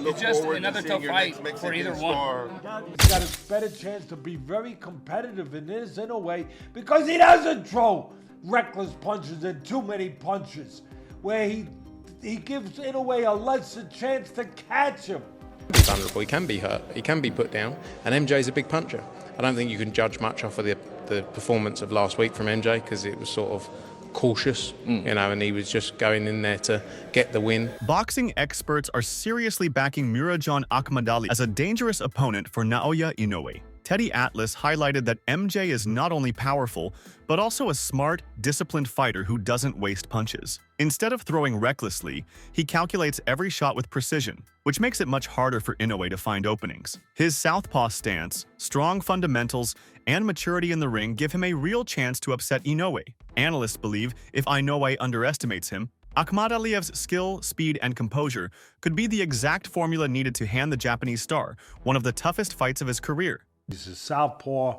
It's just another tough fight for either one. He's got a better chance to be very competitive in this Inoue because he doesn't throw reckless punches and too many punches, where he gives Inoue a lesser chance to catch him. He can be vulnerable, he can be hurt, he can be put down, and MJ's a big puncher. I don't think you can judge much off of the performance of last week from MJ because it was sort of cautious, and he was just going in there to get the win. Boxing experts are seriously backing Murodjon Akhmadaliev as a dangerous opponent for Naoya Inoue. Teddy Atlas highlighted that MJ is not only powerful, but also a smart, disciplined fighter who doesn't waste punches. Instead of throwing recklessly, he calculates every shot with precision, which makes it much harder for Inoue to find openings. His southpaw stance, strong fundamentals, and maturity in the ring give him a real chance to upset Inoue. Analysts believe if Inoue underestimates him, Akhmadaliev's skill, speed, and composure could be the exact formula needed to hand the Japanese star one of the toughest fights of his career. He's a southpaw.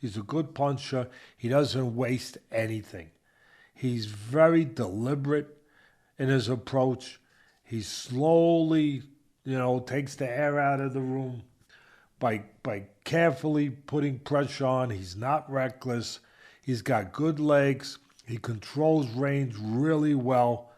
He's a good puncher. He doesn't waste anything. He's very deliberate in his approach. He slowly, takes the air out of the room by carefully putting pressure on. He's not reckless. He's got good legs. He controls range really well,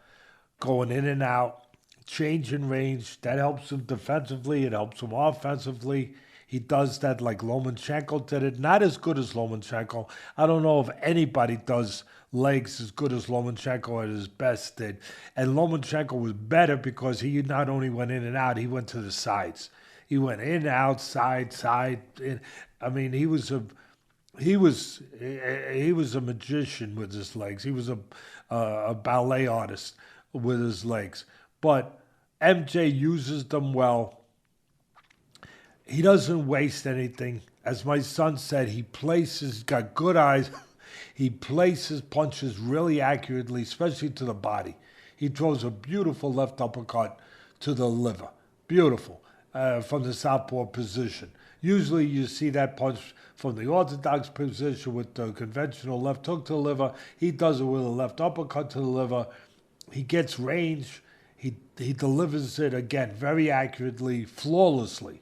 going in and out, changing range. That helps him defensively. It helps him offensively. He does that like Lomachenko did it. Not as good as Lomachenko. I don't know if anybody does legs as good as Lomachenko at his best did. And Lomachenko was better because he not only went in and out, he went to the sides. He went in, out, side, in. I mean, he was a magician with his legs. He was a ballet artist with his legs. But MJ uses them well. He doesn't waste anything. As my son said, he's got good eyes. He places punches really accurately, especially to the body. He throws a beautiful left uppercut to the liver. Beautiful, from the southpaw position. Usually you see that punch from the orthodox position with the conventional left hook to the liver. He does it with a left uppercut to the liver. He gets range. He delivers it, again, very accurately, flawlessly.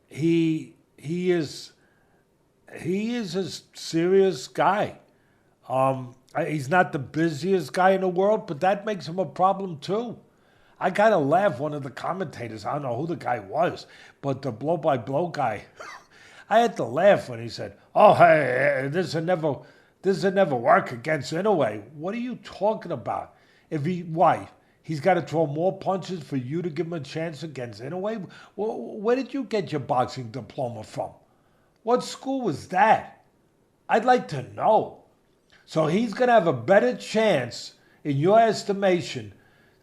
He is a serious guy. He's not the busiest guy in the world, but that makes him a problem too. I kind of laughed. One of the commentators, I don't know who the guy was, but the blow-by-blow guy, I had to laugh when he said, "Oh, hey, this will never work against Inoue." What are you talking about? Why? He's got to throw more punches for you to give him a chance against Inoue? Where did you get your boxing diploma from? What school was that? I'd like to know. So he's going to have a better chance, in your estimation,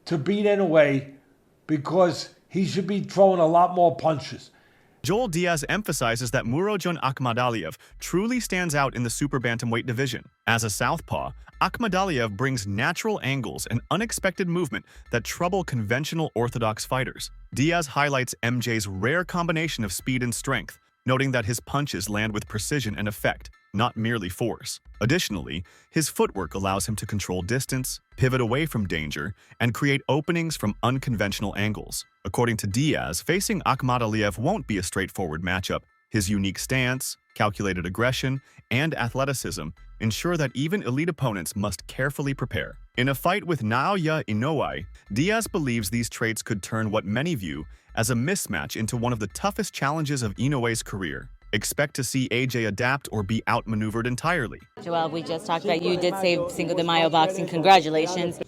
to beat Inoue because he should be throwing a lot more punches. Joel Diaz emphasizes that Murodjon Akhmadaliev truly stands out in the super bantamweight division. As a southpaw, Akhmadaliev brings natural angles and unexpected movement that trouble conventional orthodox fighters. Diaz highlights MJ's rare combination of speed and strength, noting that his punches land with precision and effect, not merely force. Additionally, his footwork allows him to control distance, pivot away from danger, and create openings from unconventional angles. According to Diaz, facing Akhmadaliev won't be a straightforward matchup. His unique stance, calculated aggression, and athleticism ensure that even elite opponents must carefully prepare. In a fight with Naoya Inoue, Diaz believes these traits could turn what many view as a mismatch into one of the toughest challenges of Inoue's career. Expect to see AJ adapt or be outmaneuvered entirely. Joel, we just talked about you did save Cinco de Mayo boxing. Congratulations.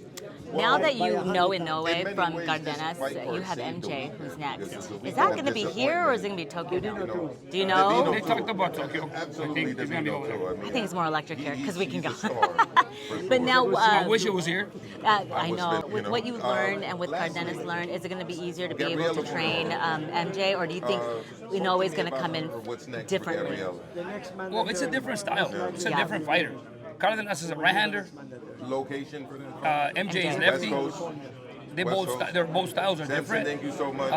Now that you know Inoue from Cardenas, you have MJ, who's next. Is that going to be here or is it going to be Tokyo? Do you know? They talked about Tokyo. I think it's going to be over there. I think it's more electric here because we can go. But now, I wish it was here. I know. With what you learned and with Cardenas learned, is it going to be easier to be able to train MJ, or do you think Inoue is going to come in differently? Well, it's a different style. It's a different fighter. Cardenas is a right-hander. MJ is lefty. Their both styles are different. Thank you so much.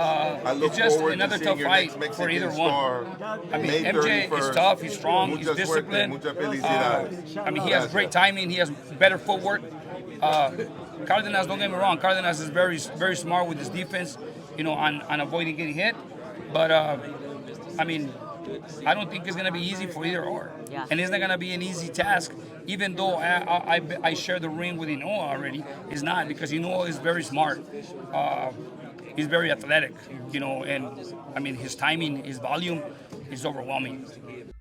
It's just another tough fight for either one. I mean, MJ is tough. He's strong. He's disciplined. I mean, he has great timing. He has better footwork. Cardenas, don't get me wrong. Cardenas is very, very smart with his defense. on avoiding getting hit. But I mean, I don't think it's going to be easy for either or. Yeah. And it's not going to be an easy task, even though I share the ring with Inoue already. It's not, because Inoue is very smart. He's very athletic, and I mean, his timing, his volume is overwhelming.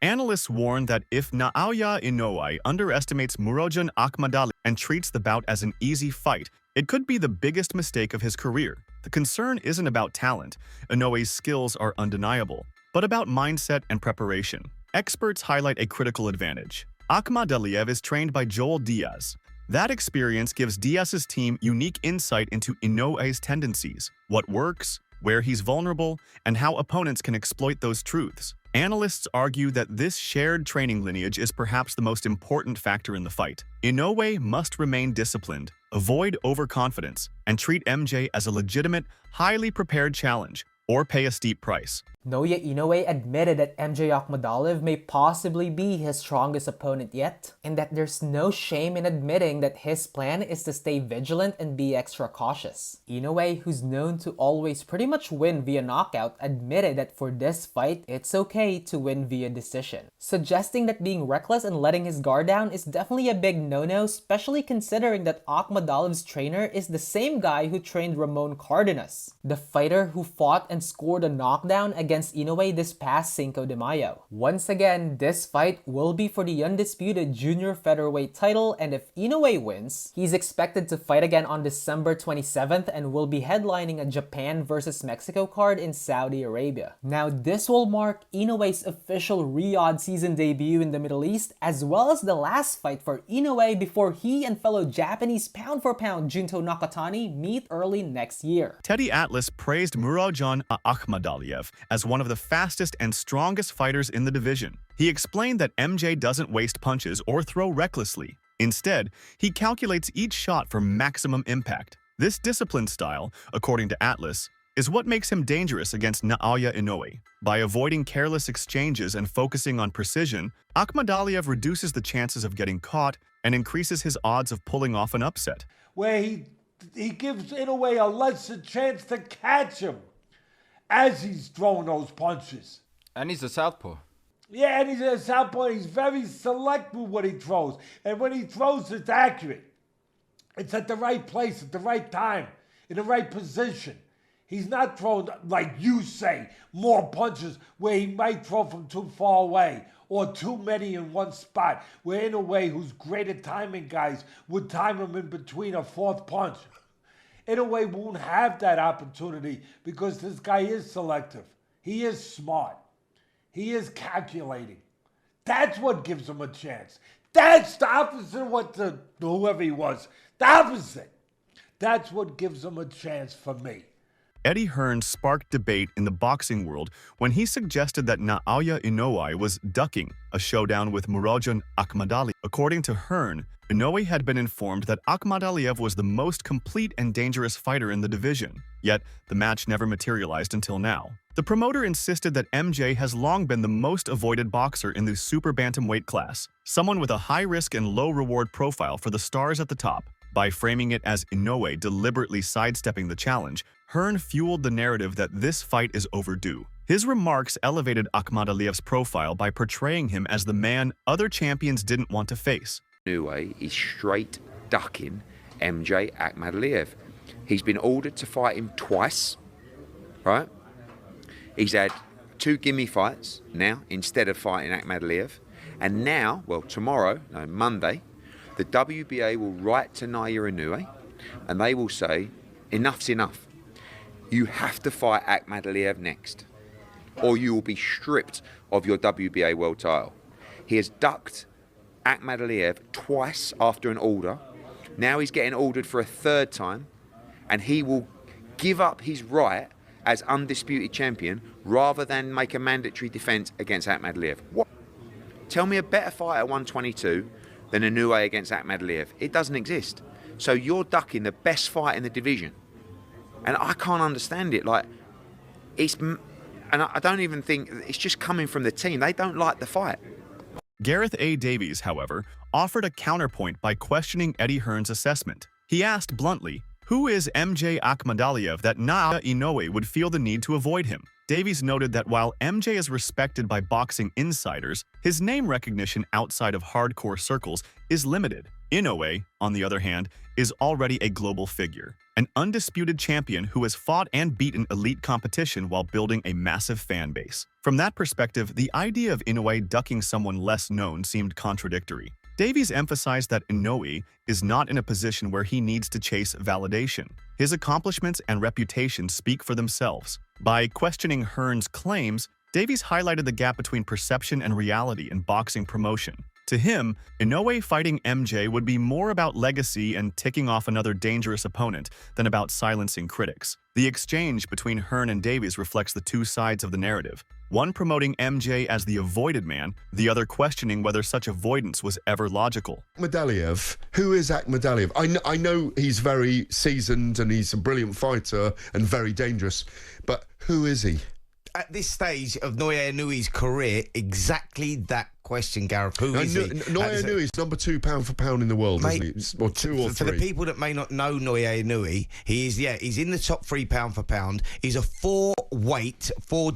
Analysts warn that if Naoya Inoue underestimates Murodjon Akhmadaliev and treats the bout as an easy fight, it could be the biggest mistake of his career. The concern isn't about talent. Inoue's skills are undeniable, but about mindset and preparation. Experts highlight a critical advantage. Akhmadaliev is trained by Joel Diaz. That experience gives Diaz's team unique insight into Inoue's tendencies, what works, where he's vulnerable, and how opponents can exploit those truths. Analysts argue that this shared training lineage is perhaps the most important factor in the fight. Inoue must remain disciplined, avoid overconfidence, and treat MJ as a legitimate, highly prepared challenge, or pay a steep price. Naoya Inoue admitted that MJ Akhmadaliev may possibly be his strongest opponent yet, and that there's no shame in admitting that his plan is to stay vigilant and be extra cautious. Inoue, who's known to always pretty much win via knockout, admitted that for this fight, it's okay to win via decision, suggesting that being reckless and letting his guard down is definitely a big no-no, especially considering that Akhmadaliev's trainer is the same guy who trained Ramon Cardenas, the fighter who fought and scored a knockdown against Inoue this past Cinco de Mayo. Once again, this fight will be for the undisputed junior featherweight title, and if Inoue wins, he's expected to fight again on December 27th and will be headlining a Japan versus Mexico card in Saudi Arabia. Now, this will mark Inoue's official Riyadh season debut in the Middle East, as well as the last fight for Inoue before he and fellow Japanese pound-for-pound Junto Nakatani meet early next year. Teddy Atlas praised Murodjon Akhmadaliev as one of the fastest and strongest fighters in the division. He explained that MJ doesn't waste punches or throw recklessly. Instead, he calculates each shot for maximum impact. This disciplined style, according to Atlas, is what makes him dangerous against Naoya Inoue. By avoiding careless exchanges and focusing on precision, Akhmadaliev reduces the chances of getting caught and increases his odds of pulling off an upset. Where he gives Inoue a lesser chance to catch him as he's throwing those punches. And he's a southpaw. Yeah, and he's a southpaw. He's very select with what he throws. And when he throws, it's accurate. It's at the right place, at the right time, in the right position. He's not throwing, like you say, more punches where he might throw from too far away or too many in one spot, where Inoue, who's great at timing guys, would time him in between a fourth punch. Inoue won't have that opportunity because this guy is selective. He is smart. He is calculating. That's what gives him a chance. That's the opposite of what whoever he was. The opposite. That's what gives him a chance for me. Eddie Hearn sparked debate in the boxing world when he suggested that Naoya Inoue was ducking a showdown with Murodjon Akhmadaliev. According to Hearn, Inoue had been informed that Akhmadaliev was the most complete and dangerous fighter in the division, yet the match never materialized until now. The promoter insisted that MJ has long been the most avoided boxer in the super bantamweight class, someone with a high-risk and low-reward profile for the stars at the top. By framing it as Inoue deliberately sidestepping the challenge, Hearn fueled the narrative that this fight is overdue. His remarks elevated Akhmadaliev's profile by portraying him as the man other champions didn't want to face. Inoue is straight ducking MJ Akhmadaliev. He's been ordered to fight him twice, right? He's had 2 gimme fights now instead of fighting Akhmadaliev. And now, well, tomorrow, no, Monday, the WBA will write to Naoya Inoue and they will say, enough's enough. You have to fight Akhmadaliev next, or you will be stripped of your WBA world title. He has ducked Akhmadaliev twice after an order. Now he's getting ordered for a 3rd time, and he will give up his right as undisputed champion rather than make a mandatory defense against Akhmadaliev. What? Tell me a better fight at 122 than Inoue against Akhmadaliev. It doesn't exist. So you're ducking the best fight in the division. And I can't understand it. Like, and I don't even think it's just coming from the team. They don't like the fight. Gareth A. Davies, however, offered a counterpoint by questioning Eddie Hearn's assessment. He asked bluntly, Who is MJ Akhmadaliev that Naoya Inoue would feel the need to avoid him? Davies noted that while MJ is respected by boxing insiders, his name recognition outside of hardcore circles is limited. Inoue, on the other hand, is already a global figure, an undisputed champion who has fought and beaten elite competition while building a massive fan base. From that perspective, the idea of Inoue ducking someone less known seemed contradictory. Davies emphasized that Inoue is not in a position where he needs to chase validation. His accomplishments and reputation speak for themselves. By questioning Hearn's claims, Davies highlighted the gap between perception and reality in boxing promotion. To him, Inoue fighting MJ would be more about legacy and ticking off another dangerous opponent than about silencing critics. The exchange between Hearn and Davies reflects the two sides of the narrative, one promoting MJ as the avoided man, the other questioning whether such avoidance was ever logical. Akhmadaliev, who is Akhmadaliev? I know he's very seasoned and he's a brilliant fighter and very dangerous, but who is he? At this stage of Naoya Inoue's career, exactly that question, Gareth. Who is he? Naoya Inoue is number 2 pound for pound in the world, Mate, isn't he? Or 2 or 3. For the people that may not know Naoya Inoue, he's in the top 3 pound for pound. He's a 4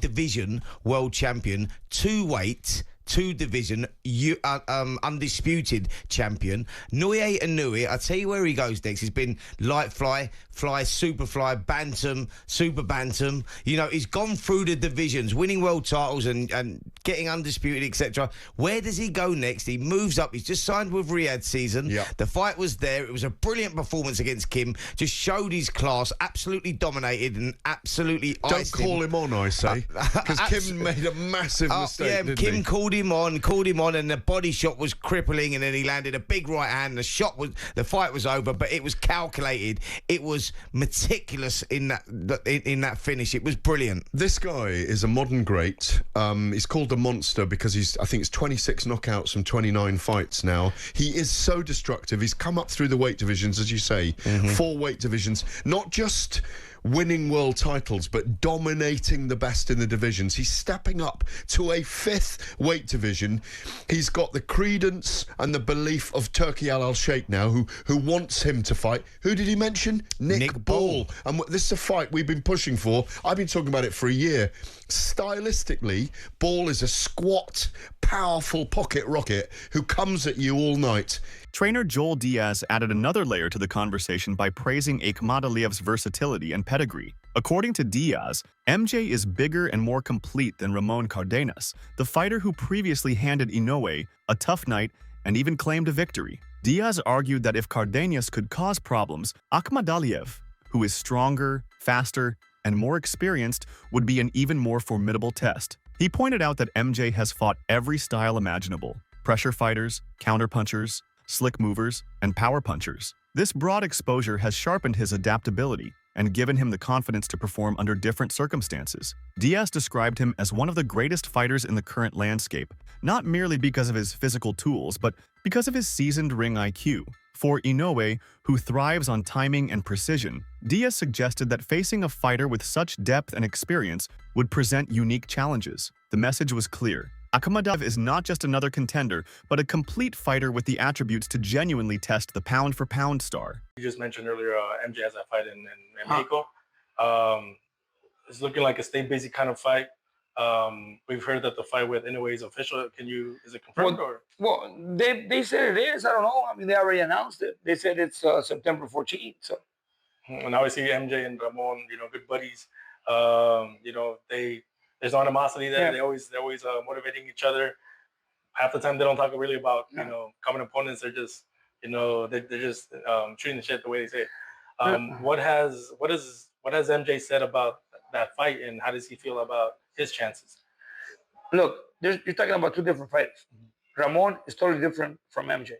division world champion, 2 weight, 2 division, undisputed champion. Naoya Inoue, I'll tell you where he goes next. He's been light fly, super fly, bantam, super bantam. You know, he's gone through the divisions, winning world titles and getting undisputed, etc. Where does he go next? He moves up. He's just signed with Riyadh season. Yeah. The fight was there. It was a brilliant performance against Kim. Just showed his class, absolutely dominated and absolutely Don't call him on, I say, because Kim made a massive mistake, yeah, didn't Kim he? called him on, and the body shot was crippling, and then he landed a big right hand. The fight was over, but it was calculated. It was meticulous in that finish. It was brilliant. This guy is a modern great. He's called a monster because I think it's 26 knockouts from 29 fights now. He is so destructive. He's come up through the weight divisions, as you say, 4 weight divisions, not just winning world titles, but dominating the best in the divisions. He's stepping up to a 5th weight division. He's got the credence and the belief of Turki Al Sheikh now, who wants him to fight. Who did he mention? Nick Ball. And this is a fight we've been pushing for. I've been talking about it for a year. Stylistically, Ball is a squat, powerful pocket rocket who comes at you all night. Trainer Joel Diaz added another layer to the conversation by praising Akhmadaliev's versatility and pedigree. According to Diaz, MJ is bigger and more complete than Ramon Cardenas, the fighter who previously handed Inoue a tough night and even claimed a victory. Diaz argued that if Cardenas could cause problems, Akhmadaliev, who is stronger, faster, and more experienced, would be an even more formidable test. He pointed out that MJ has fought every style imaginable: pressure fighters, counterpunchers, slick movers, and power punchers. This broad exposure has sharpened his adaptability and given him the confidence to perform under different circumstances. Diaz described him as one of the greatest fighters in the current landscape, not merely because of his physical tools, but because of his seasoned ring IQ. For Inoue, who thrives on timing and precision, Diaz suggested that facing a fighter with such depth and experience would present unique challenges. The message was clear. Akhmadaliev is not just another contender, but a complete fighter with the attributes to genuinely test the pound-for-pound star. You just mentioned earlier MJ has that fight in Mexico. It's looking like a stay busy kind of fight. We've heard that the fight with Inoue is official. Is it confirmed? Well, they said it is. I don't know. I mean, they already announced it. They said it's September 14th. So. And now we see MJ and Ramon, good buddies. There's no animosity there. Yeah. They're always motivating each other. Half the time they don't talk really about common opponents. They're just they're just treating the shit the way they say it. What has MJ said about that fight, and how does he feel about his chances? Look, you're talking about 2 different fighters. Ramon is totally different from MJ.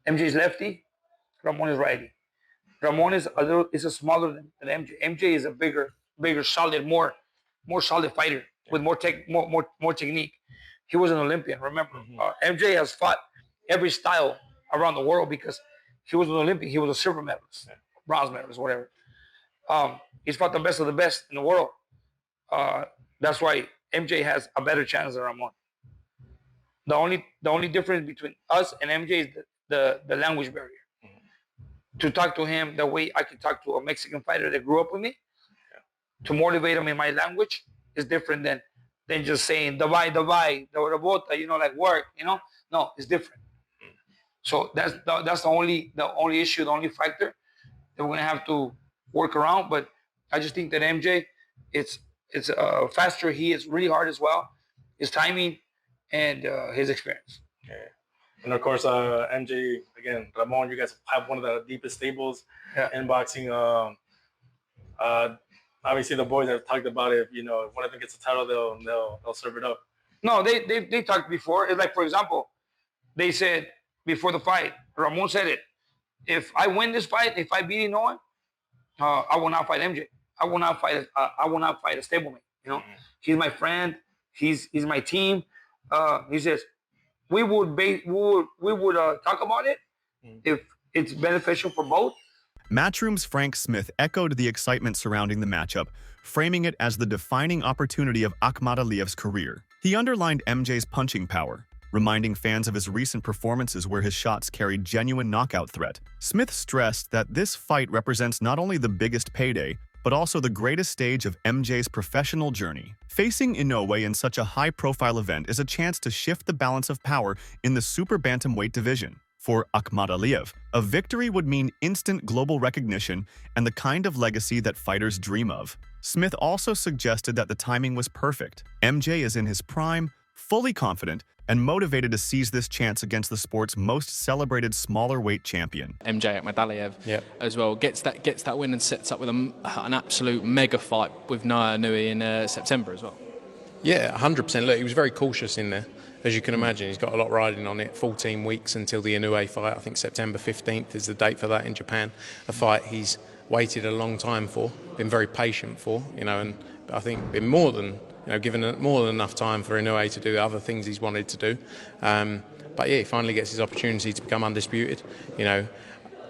MJ is lefty. Ramon is righty. Ramon is a smaller than MJ. MJ is a bigger, solid, more solid fighter with more technique. He was an Olympian, remember. MJ has fought every style around the world because he was an Olympian. He was a silver medalist, bronze medalist, whatever. He's fought the best of the best in the world. That's why MJ has a better chance than Ramon. The only difference between us and MJ is the language barrier. to talk to him the way I could talk to a Mexican fighter that grew up with me, to motivate him in my language is different than just saying davai, the rabota, like work, No, it's different. So that's the only issue, the only factor that we're gonna have to work around. But I just think that MJ, it's faster. He is really hard as well. His timing and his experience. Yeah. And of course, MJ, again, Ramon, you guys have one of the deepest stables in boxing. Obviously, the boys have talked about it. If one of them gets a title, they'll serve it up. No, they talked before. It's like, for example, they said before the fight, Ramon said it. If I win this fight, if I beat Inoue, I will not fight MJ. I will not fight a stablemate. He's my friend. He's my team. He says we would talk about it if it's beneficial for both. Matchroom's Frank Smith echoed the excitement surrounding the matchup, framing it as the defining opportunity of Akhmadaliev's career. He underlined MJ's punching power, reminding fans of his recent performances where his shots carried genuine knockout threat. Smith stressed that this fight represents not only the biggest payday, but also the greatest stage of MJ's professional journey. Facing Inoue in such a high-profile event is a chance to shift the balance of power in the super bantamweight division. For Akhmadaliev, a victory would mean instant global recognition and the kind of legacy that fighters dream of. Smith also suggested that the timing was perfect. MJ is in his prime, fully confident, and motivated to seize this chance against the sport's most celebrated smaller weight champion. MJ Akhmadaliev as well gets that win and sets up with an absolute mega fight with Naoya Inoue in September as well. Yeah, 100%. Look, he was very cautious in there. As you can imagine, he's got a lot riding on it. 14 weeks until the Inoue fight. I think September 15th is the date for that in Japan. A fight he's waited a long time for, been very patient for, and I think been more than, given more than enough time for Inoue to do the other things he's wanted to do. But yeah, he finally gets his opportunity to become undisputed.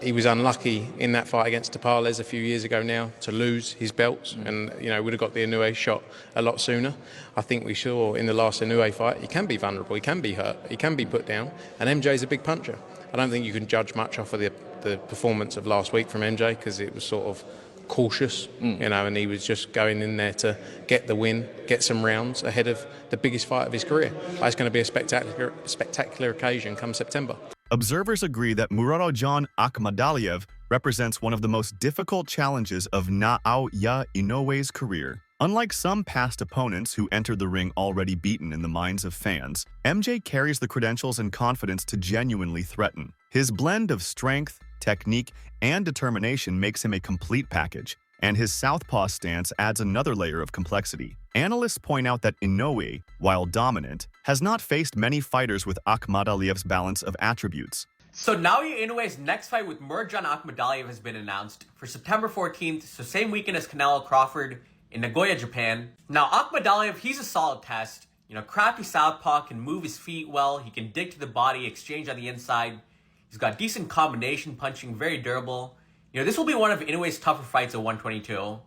He was unlucky in that fight against Tapales a few years ago now to lose his belts and, would have got the Inoue shot a lot sooner. I think we saw in the last Inoue fight, he can be vulnerable, he can be hurt, he can be put down, and MJ's a big puncher. I don't think you can judge much off of the performance of last week from MJ because it was sort of cautious, and he was just going in there to get the win, get some rounds ahead of the biggest fight of his career. It's going to be a spectacular occasion come September. Observers agree that Murodjon Akhmadaliev represents one of the most difficult challenges of Naoya Inoue's career. Unlike some past opponents who entered the ring already beaten in the minds of fans, MJ carries the credentials and confidence to genuinely threaten. His blend of strength, technique, and determination makes him a complete package, and his southpaw stance adds another layer of complexity. Analysts point out that Inoue, while dominant, has not faced many fighters with Akhmadaliev's balance of attributes. So Naoya Inoue's next fight with Murodjon Akhmadaliev has been announced for September 14th, so same weekend as Canelo Crawford in Nagoya, Japan. Now Akhmadaliev, he's a solid test. Crafty southpaw, can move his feet well, he can dig to the body, exchange on the inside. He's got decent combination punching, very durable. This will be one of Inoue's tougher fights at 122.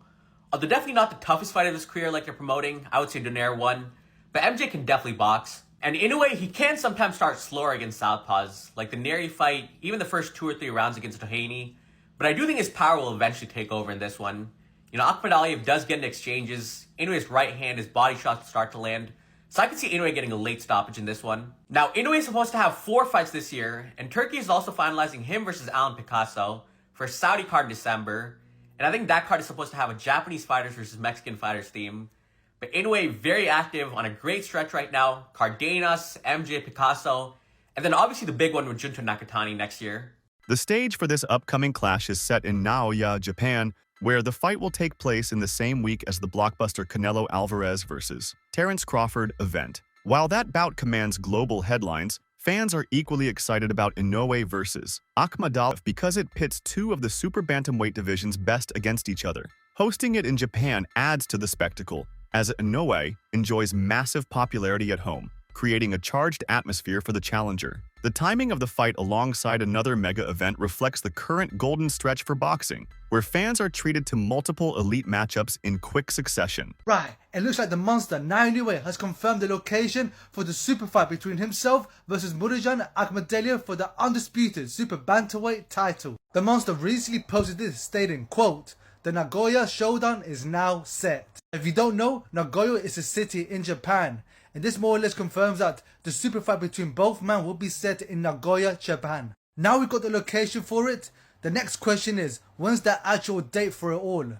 Although definitely not the toughest fight of his career like they're promoting. I would say Donaire won. But MJ can definitely box. And Inoue, he can sometimes start slower against southpaws, like the Neri fight, even the first 2 or 3 rounds against Doheny. But I do think his power will eventually take over in this one. Akhmadaliev does get into exchanges. Inoue's right hand, his body shots start to land. So I can see Inoue getting a late stoppage in this one. Now, Inoue is supposed to have 4 fights this year, and Turkey is also finalizing him versus Alan Picasso for a Saudi card in December. And I think that card is supposed to have a Japanese fighters versus Mexican fighters theme. But Inoue, very active on a great stretch right now. Cardenas, MJ, Picasso, and then obviously the big one with Junto Nakatani next year. The stage for this upcoming clash is set in Naoya, Japan, where the fight will take place in the same week as the blockbuster Canelo Alvarez vs. Terence Crawford event. While that bout commands global headlines, fans are equally excited about Inoue versus Akhmadaliev because it pits 2 of the super bantamweight division's best against each other. Hosting it in Japan adds to the spectacle, as Inoue enjoys massive popularity at home, creating a charged atmosphere for the challenger. The timing of the fight alongside another mega event reflects the current golden stretch for boxing, where fans are treated to multiple elite matchups in quick succession. Right, it looks like the monster Naoya Inoue has confirmed the location for the super fight between himself versus Murodjon Akhmadaliev for the undisputed super bantamweight title. The monster recently posted this stating, quote, "The Nagoya Showdown is now set." If you don't know, Nagoya is a city in Japan, and this more or less confirms that the super fight between both men will be set in Nagoya, Japan. Now we've got the location for it, the next question is, when's the actual date for it all?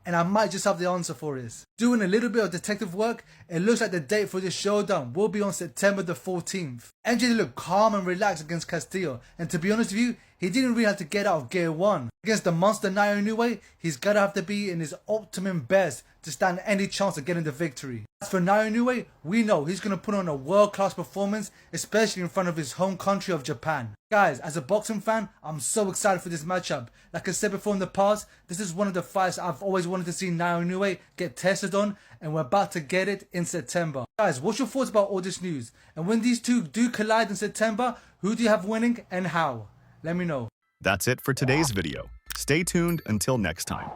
And I might just have the answer for this. Doing a little bit of detective work, it looks like the date for this showdown will be on September the 14th. MJ looked calm and relaxed against Castillo, and to be honest with you, he didn't really have to get out of gear 1. Against the monster Naoya Inoue, he's gotta have to be in his optimum best to stand any chance of getting the victory. As for Naoya Inoue, we know he's gonna put on a world-class performance, especially in front of his home country of Japan. Guys, as a boxing fan, I'm so excited for this matchup. Like I said before in the past, this is one of the fights I've always wanted to see Naoya Inoue get tested on, and we're about to get it in September. Guys, what's your thoughts about all this news? And when these two do collide in September, who do you have winning and how? Let me know. That's it for today's video. Stay tuned until next time.